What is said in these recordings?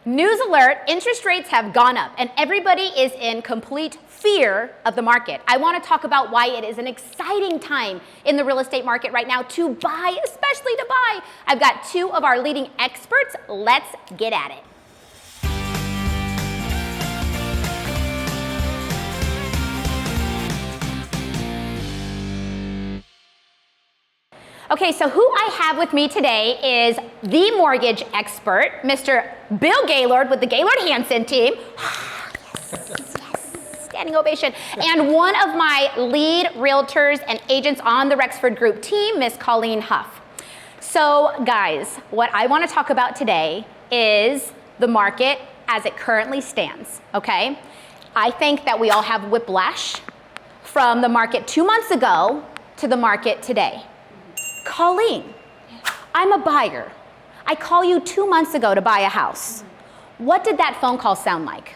News alert, interest rates have gone up and everybody is in complete fear of the market. I want to talk about why it is an exciting time in the real estate market right now to buy, especially to buy. I've got two of our leading experts. Let's get at it. Okay, so who I have with me today is the mortgage expert, Mr. Bill Gaylord with the Gaylord Hansen team. Yes, standing ovation. And one of my lead realtors and agents on the Rexford Group team, Miss Colleen Huff. So guys, what I want to talk about today is the market as it currently stands, okay? I think that we all have whiplash from the market 2 months ago to the market today. Colleen, I'm a buyer. I call you 2 months ago to buy a house. What did that phone call sound like?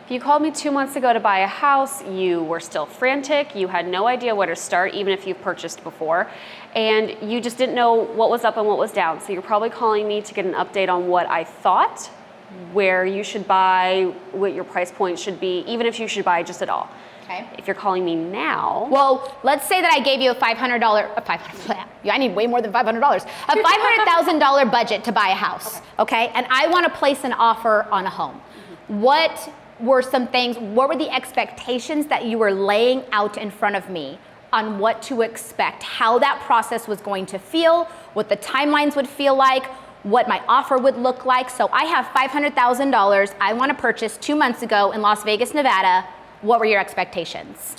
If you called me 2 months ago to buy a house, you were still frantic, you had no idea where to start, even if you've purchased before, and you just didn't know what was up and what was down. So you're probably calling me to get an update on what I thought, where you should buy, what your price point should be, even if you should buy just at all. Okay. If you're calling me now. Well, let's say that I gave you a I need way more than $500, a $500,000 budget to buy a house, okay? And I want to place an offer on a home. What were some things, what were the expectations that you were laying out in front of me on what to expect, how that process was going to feel, what the timelines would feel like, what my offer would look like? So I have $500,000 I want to purchase 2 months ago in Las Vegas, Nevada. What were your expectations?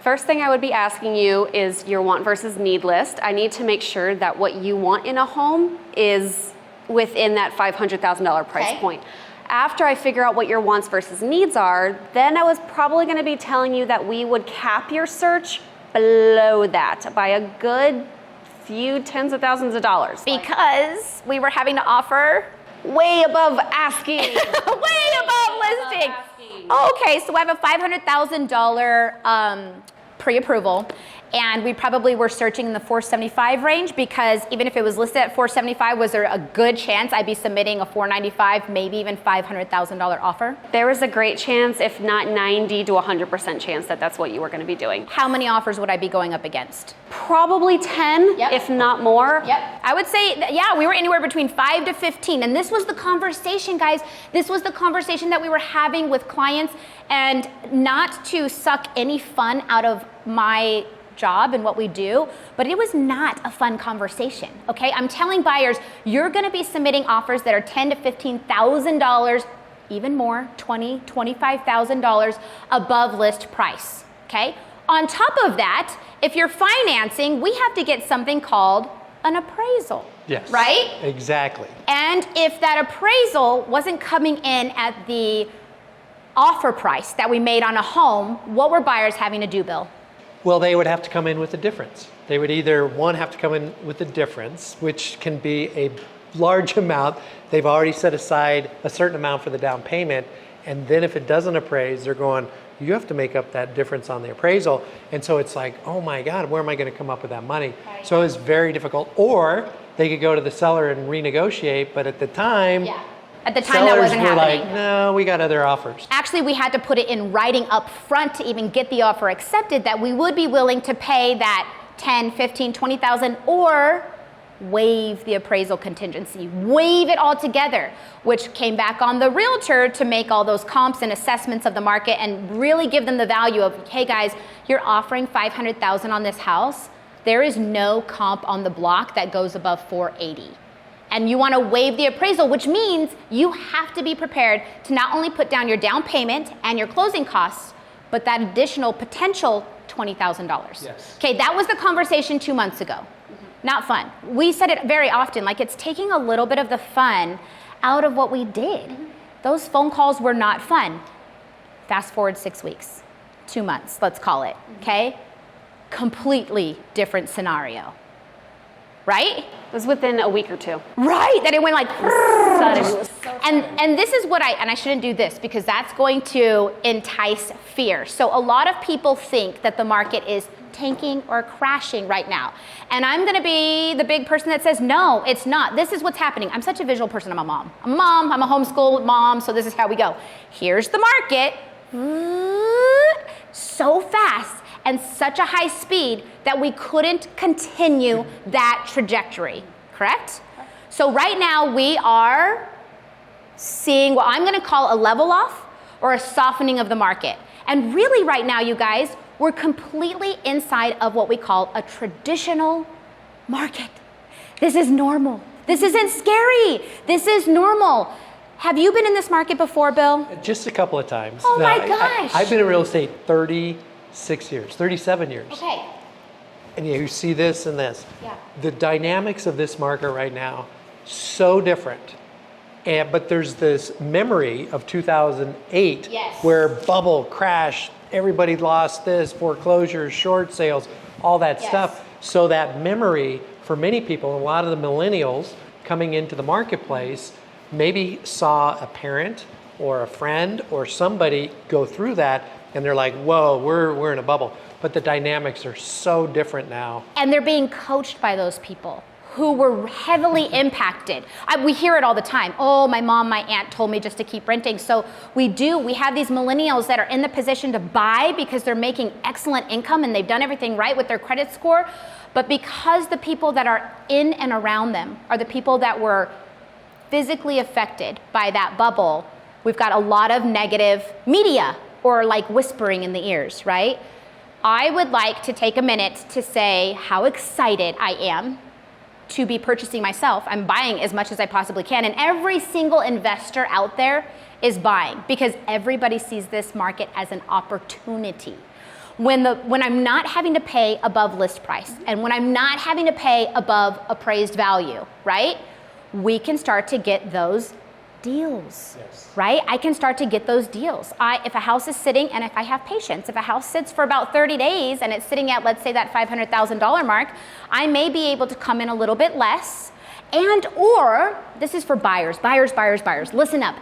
First thing I would be asking you is your want versus need list. I need to make sure that what you want in a home is within that $500,000 price point. After I figure out what your wants versus needs are, then I was probably going to be telling you that we would cap your search below that by a good few tens of thousands of dollars. Because we were having to offer way above asking. way above listing. Okay, so I have a $500,000 pre-approval, and we probably were searching in the 475 range, because even if it was listed at 475, was there a good chance I'd be submitting a 495, maybe even $500,000 offer? There was a great chance, if not 90 to 100% chance that that's what you were going to be doing. How many offers would I be going up against? Probably 10, if not more. Yep. I would say, yeah, we were anywhere between 5 to 15. And this was the conversation, guys. This was the conversation that we were having with clients. And not to suck any fun out of my job and what we do, but it was not a fun conversation, okay? I'm telling buyers, you're gonna be submitting offers that are $10,000 to $15,000, even more, $20,000, $25,000 above list price, okay? On top of that, if you're financing, we have to get something called an appraisal. Yes. Right? Exactly. And if that appraisal wasn't coming in at the offer price that we made on a home, what were buyers having to do, Bill? Well, they would have to come in with a difference. They would either, one, have to come in with a difference, which can be a large amount. They've already set aside a certain amount for the down payment. And then if it doesn't appraise, they're going, you have to make up that difference on the appraisal. And so it's like, oh my God, where am I going to come up with that money? Right. So it's very difficult. Or they could go to the seller and renegotiate, but at the time, At the time, that wasn't happening. Like, no, we got other offers. Actually, we had to put it in writing up front to even get the offer accepted that we would be willing to pay that 10, 15, 20,000 or waive the appraisal contingency, waive it all together, which came back on the realtor to make all those comps and assessments of the market and really give them the value of, hey guys, you're offering $500,000 on this house. There is no comp on the block that goes above 480. And you want to waive the appraisal, which means you have to be prepared to not only put down your down payment and your closing costs, but that additional potential $20,000. Yes. Okay, that was the conversation 2 months ago. Not fun. We said it very often, like it's taking a little bit of the fun out of what we did. Those phone calls were not fun. Fast forward 6 weeks, 2 months, let's call it, okay? Completely different scenario. Right? It was within a week or two. Right, that it went like Sudden. and this is what I shouldn't do this because that's going to entice fear. So a lot of people think that the market is tanking or crashing right now. And I'm gonna be the big person that says, no, it's not. This is what's happening. I'm such a visual person, I'm a mom. I'm a homeschool mom, so this is how we go. Here's the market, so fast and such a high speed that we couldn't continue that trajectory, correct? So right now we are seeing what I'm gonna call a level off or a softening of the market. And really right now, you guys, we're completely inside of what we call a traditional market. This is normal. This isn't scary. This is normal. Have you been in this market before, Bill? Just a couple of times. Oh my gosh. I've been in real estate 36 years, 37 years. Okay. And you see this and this. Yeah. The dynamics of this market right now, so different. But there's this memory of 2008 Yes. where bubble crash, everybody lost this, foreclosures, short sales, all that Yes. stuff. So that memory for many people, a lot of the millennials coming into the marketplace, maybe saw a parent or a friend or somebody go through that and they're like, whoa, we're in a bubble. But the dynamics are so different now. And they're being coached by those people who were heavily impacted. We hear it all the time. Oh, my mom, my aunt told me just to keep renting. So we have these millennials that are in the position to buy because they're making excellent income and they've done everything right with their credit score. But because the people that are in and around them are the people that were physically affected by that bubble, we've got a lot of negative media or like whispering in the ears, right? I would like to take a minute to say how excited I am to be purchasing myself. I'm buying as much as I possibly can. And every single investor out there is buying because everybody sees this market as an opportunity. When I'm not having to pay above list price and when I'm not having to pay above appraised value, right? We can start to get those deals, Yes. right? I can start to get those deals. If a house is sitting, and if I have patience, if a house sits for about 30 days and it's sitting at, let's say, that $500,000 mark, I may be able to come in a little bit less, or, this is for buyers, listen up,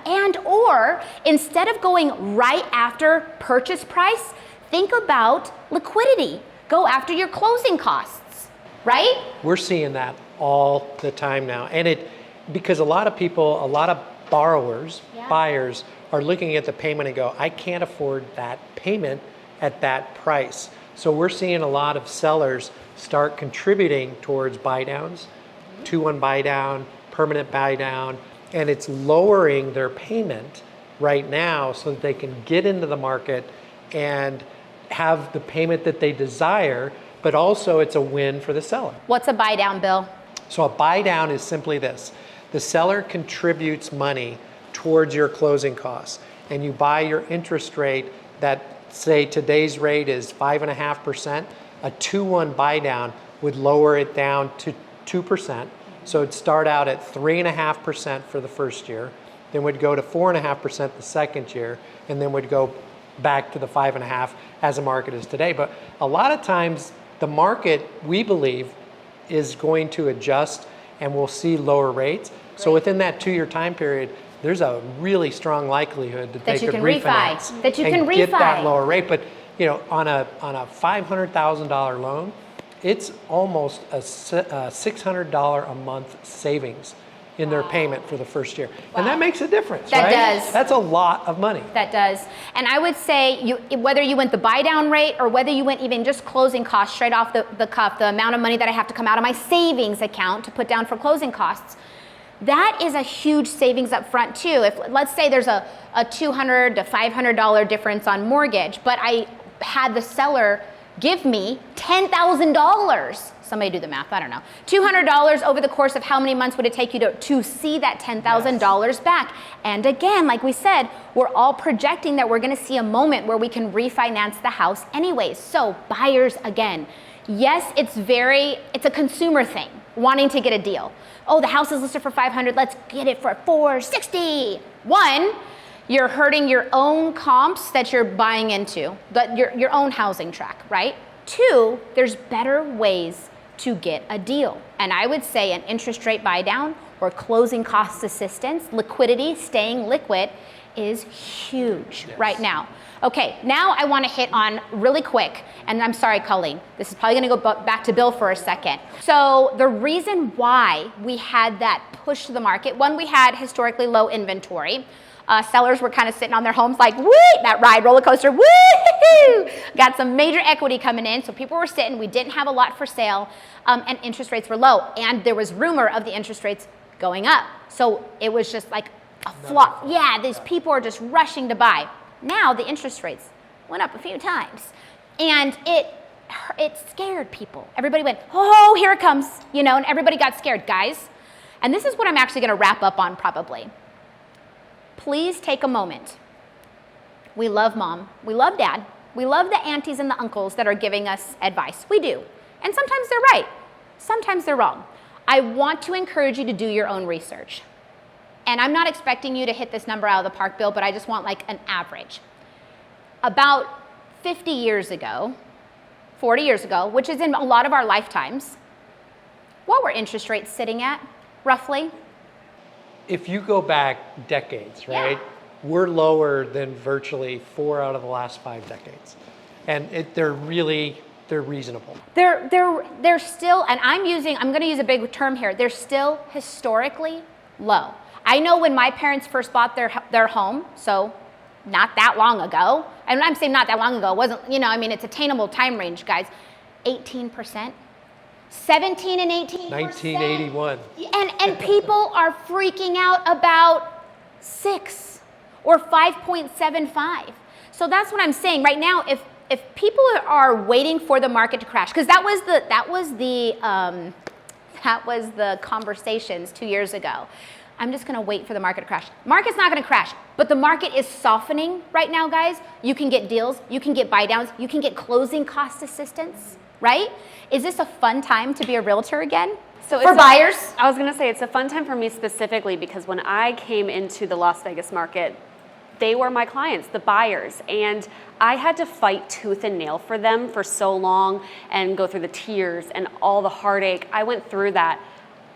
or instead of going right after purchase price, think about liquidity. Go after your closing costs, right? We're seeing that all the time now. And because a lot of people, a lot of borrowers, Yeah. buyers are looking at the payment and go, I can't afford that payment at that price. So we're seeing a lot of sellers start contributing towards buy downs, 2-1 buy down, permanent buy down, and it's lowering their payment right now so that they can get into the market and have the payment that they desire, but also it's a win for the seller. What's a buy down, Bill? So a buy down is simply this. The seller contributes money towards your closing costs and you buy your interest rate that, say today's rate is 5.5%, a 2-1 buy down would lower it down to 2%. So it'd start out at 3.5% for the first year, then would go to 4.5% the second year, and then would go back to the 5.5 as the market is today. But a lot of times the market, we believe, is going to adjust and we'll see lower rates. So within that 2-year time period, there's a really strong likelihood that they you could can refi. refinance That you and can get refi. that lower rate. But on a $500,000 loan, it's almost a $600 a month savings in their payment for the first year. And that makes a difference, That right? does. That's a lot of money. That does. And I would say whether you went the buy down rate or whether you went even just closing costs straight off the cuff, the amount of money that I have to come out of my savings account to put down for closing costs, that is a huge savings up front too. If let's say there's a $200 to $500 difference on mortgage, but I had the seller give me $10,000. Somebody do the math, I don't know. $200 over the course of how many months would it take you to see that $10,000 back? And again, like we said, we're all projecting that we're gonna see a moment where we can refinance the house anyways. So buyers, again, yes, it's a consumer thing, wanting to get a deal. Oh, the house is listed for $500, let's get it for $460. One, you're hurting your own comps that you're buying into, your own housing track, right? Two, there's better ways to get a deal. And I would say an interest rate buy down or closing cost assistance, liquidity, staying liquid is huge right now. Okay, now I want to hit on really quick, and I'm sorry, Colleen, this is probably going to go back to Bill for a second. So the reason why we had that push to the market, one, we had historically low inventory. Sellers were kind of sitting on their homes like, woo, that ride roller coaster, woo! Got some major equity coming in, so people were sitting. We didn't have a lot for sale, and interest rates were low, and there was rumor of the interest rates going up. So it was just like a flop. Yeah, these people are just rushing to buy. Now the interest rates went up a few times, and it scared people. Everybody went, oh, here it comes, you know, and everybody got scared, guys. And this is what I'm actually going to wrap up on probably. Please take a moment. We love mom. We love dad. We love the aunties and the uncles that are giving us advice. We do. And sometimes they're right. Sometimes they're wrong. I want to encourage you to do your own research. And I'm not expecting you to hit this number out of the park, Bill, but I just want like an average. About 50 years ago, 40 years ago, which is in a lot of our lifetimes, what were interest rates sitting at, roughly? If you go back decades, right, we're lower than virtually 4 out of the last 5 decades. And they're reasonable. They're still, and I'm going to use a big term here, they're still historically low. I know when my parents first bought their home, so not that long ago, and when I'm saying not that long ago, it wasn't, you know, I mean, it's attainable time range, guys, 18%. 17 and 18%. 1981. And people are freaking out about 6 or 5.75. So that's what I'm saying. Right now, if people are waiting for the market to crash, because that was the conversations 2 years ago. I'm just going to wait for the market to crash. Market's not going to crash, but the market is softening right now, guys. You can get deals, you can get buy downs, you can get closing cost assistance, right? Is this a fun time to be a realtor again? So for buyers? I was going to say it's a fun time for me specifically because when I came into the Las Vegas market, they were my clients, the buyers, and I had to fight tooth and nail for them for so long and go through the tears and all the heartache. I went through that.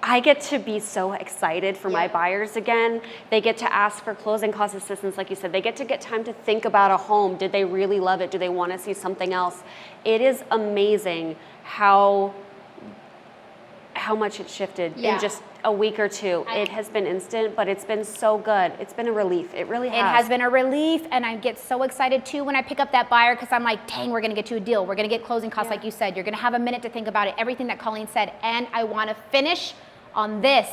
I get to be so excited for my buyers again. They get to ask for closing cost assistance, like you said. They get time to think about a home. Did they really love it? Do they want to see something else? It is amazing how much it shifted in just a week or two. It has been instant, but it's been so good. It's been a relief. It really has. It has been a relief, and I get so excited too when I pick up that buyer because I'm like, dang, we're going to get you a deal. We're going to get closing costs like you said. You're going to have a minute to think about it, everything that Colleen said. And I want to finish on this,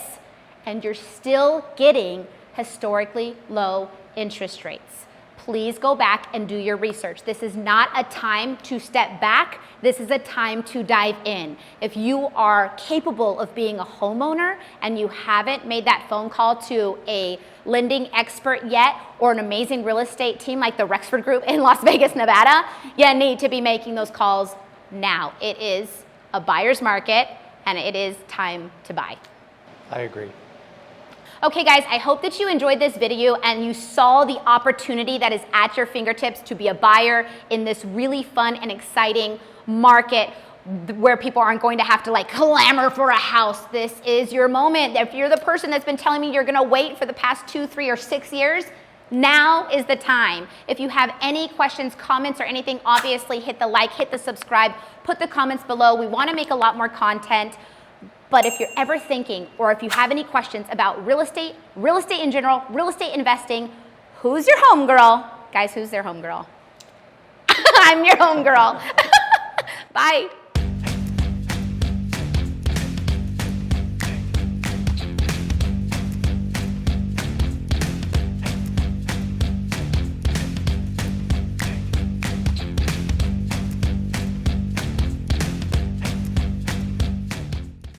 and you're still getting historically low interest rates. Please go back and do your research. This is not a time to step back. This is a time to dive in. If you are capable of being a homeowner and you haven't made that phone call to a lending expert yet or an amazing real estate team like the Rexford Group in Las Vegas, Nevada, you need to be making those calls now. It is a buyer's market, and it is time to buy. I agree. Okay guys, I hope that you enjoyed this video and you saw the opportunity that is at your fingertips to be a buyer in this really fun and exciting market where people aren't going to have to like clamor for a house. This is your moment. If you're the person that's been telling me you're gonna wait for the past 2, 3, or 6 years, now is the time. If you have any questions, comments, or anything, obviously hit the like, hit the subscribe, put the comments below. We want to make a lot more content. But if you're ever thinking, or if you have any questions about real estate in general, real estate investing, who's your homegirl? Guys, who's their homegirl? I'm your homegirl. Bye.